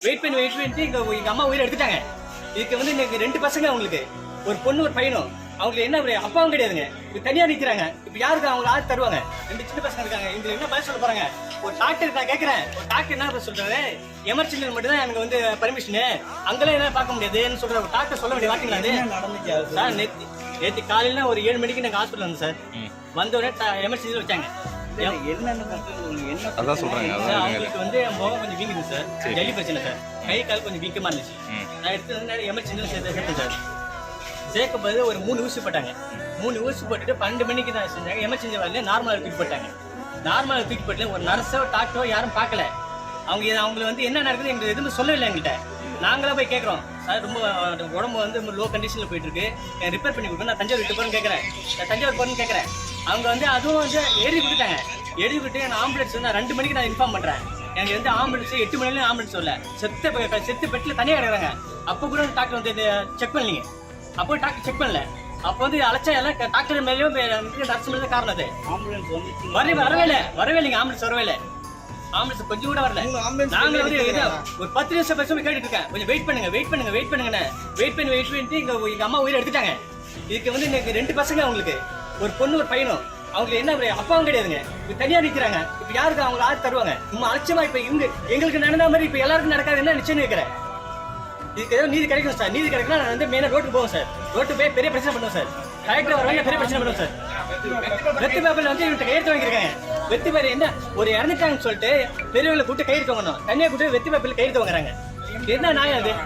Wait பண்ணி எங்க அம்மா உயிரை எடுத்துட்டாங்க. இதுக்கு வந்து எனக்கு 2 பசங்க, அவங்களுக்கு ஒரு பொண்ணு ஒரு பையனும். அவங்களுக்கு என்ன அப்பாவும் கிடையாதுங்க. இப்ப தனியா நிக்கிறாங்க. இப்ப யாருக்கு அவங்க ஆறு தருவாங்க? 2 சின்ன பசங்க இருக்காங்க. இதுல என்ன பதில் சொல்ல போறாங்க? ஒரு டாக்டர் நான் கேட்கறேன், ஒரு டாக்டர் என்ன சொல்றாரு? எமர்ஜென்சி மட்டும் தான் எனக்கு வந்து பர்மிஷன், அங்கெல்லாம் என்ன பார்க்க முடியாதுன்னு சொல்ற ஒரு டாக்டர் சொல்ல வேண்டிய வார்த்தைங்களா அது? சார் நேற்று காலையில ஒரு 7 மணிக்கு நாங்கள் ஹாஸ்பிட்டல் வந்தோம் சார். வந்தோடனே எமர்ஜென்சியில் வச்சாங்க. அவங்களுக்கு வந்து முகம் கொஞ்சம் வீங்குது சார், ஜல்லி பிரச்சனை சார், கை கால் கொஞ்சம் வீக்கமா இருந்துச்சு. நான் எடுத்து எமர்ஜென்சியில் சேர்த்தேன் சார். சேர்க்கும் போது ஒரு 3 ஊசி போட்டாங்க. 3 ஊசி போட்டுட்டு 12 மணிக்கு தான் செஞ்சாங்க. எமர்ஜென்சி வரல, நார்மலாக தூக்கி போட்டாங்க. நார்மலாக தூக்கி போட்டு ஒரு நர்ஸோ டாக்டரோ யாரும் பார்க்கல. அவங்க வந்து என்ன நடக்குது எங்களுக்கு எதுவும் சொல்லவில்லை எங்கள்கிட்ட. நாங்களாம் போய் கேட்குறோம், சார் ரொம்ப உடம்பு வந்து லோ கண்டிஷனில் போயிட்டு இருக்கு, ரிப்பேர் பண்ணி கொடுக்கணும், நான் தஞ்சாவூர் விட்டு போறேன்னு கேட்குறேன். தஞ்சாவூர் போறேன்னு கேட்குறேன். அவங்க வந்து அதுவும் வந்து எழுதி கொடுத்தாங்க. எழுதி கொடுத்து நான் ஆம்புலன்ஸ் வந்து 2 மணிக்கு நான் இன்ஃபார்ம் பண்ணுறேன். எனக்கு வந்து ஆம்புலன்ஸ் 8 மணிலேயும் ஆம்புலன்ஸ் வரல. செத்து பெட்டில் தனியாக கிடக்குறாங்க. அப்போ கூட டாக்டர் வந்து செக் பண்ணலீங்க. அப்போ டாக்டர் செக் பண்ணல. அப்போ வந்து அழைச்சா எல்லாம் டாக்டர் மேலேயும் நர்ஸ் மேலே காரணம் அது. ஆம்புலன்ஸ் வந்து வரவே இல்லைங்க. ஆம்புலன்ஸ் வரவே இல்லை. ஆம்புலன்ஸ் கொஞ்சம் கூட வரல. நாங்க வந்து ஒரு 10 நிமிஷம் பேசாம கேட்டுட்டு இருக்கேன். கொஞ்சம் வெயிட் பண்ணுங்க. வெயிட் பண்ணி எங்க அம்மா உயிரை எடுத்துட்டாங்க. இதுக்கு வந்து எனக்கு 2 பசங்க, அவங்களுக்கு ஒரு பொண்ணு ஒரு பையனும். அவங்களுக்கு என்ன அப்பாவும் கிடையாதுங்க. இப்ப தனியா நிக்கிறாங்க. இப்ப யாருக்கு அவங்க ஆறு தருவாங்க? சும்மா அலட்சியமா இப்ப எங்களுக்கு நடந்த மாதிரி இப்ப எல்லாருக்கும் நடக்காது என்ன நிச்சயம் வைக்கிறேன். இதுக்கு ஏதோ நீதி கிடைக்கும் சார். நீதி கிடைக்கணும். நான் வந்து மெயினா ரோட்டுக்கு போவோம் சார். ரோட்டு போய் பெரிய பிரச்சனை பண்ணுவோம் சார். கலெக்டர் வருவாங்க, பெரிய பிரச்சனை பண்ணுவோம் சார். வெத்து பேப்பர்ல வந்து இவங்க கையெழுத்து வாங்கிருக்காங்க. வெத்து பேர் என்ன ஒரு இறந்துட்டாங்கன்னு சொல்லிட்டு பெரியவங்களை கூட்டு கையெழுத்து வாங்கணும். தனியா கூட்டு வெத்து பேப்பர்ல கையெழுத்து வாங்குறாங்க. என்ன நியாயம் அது?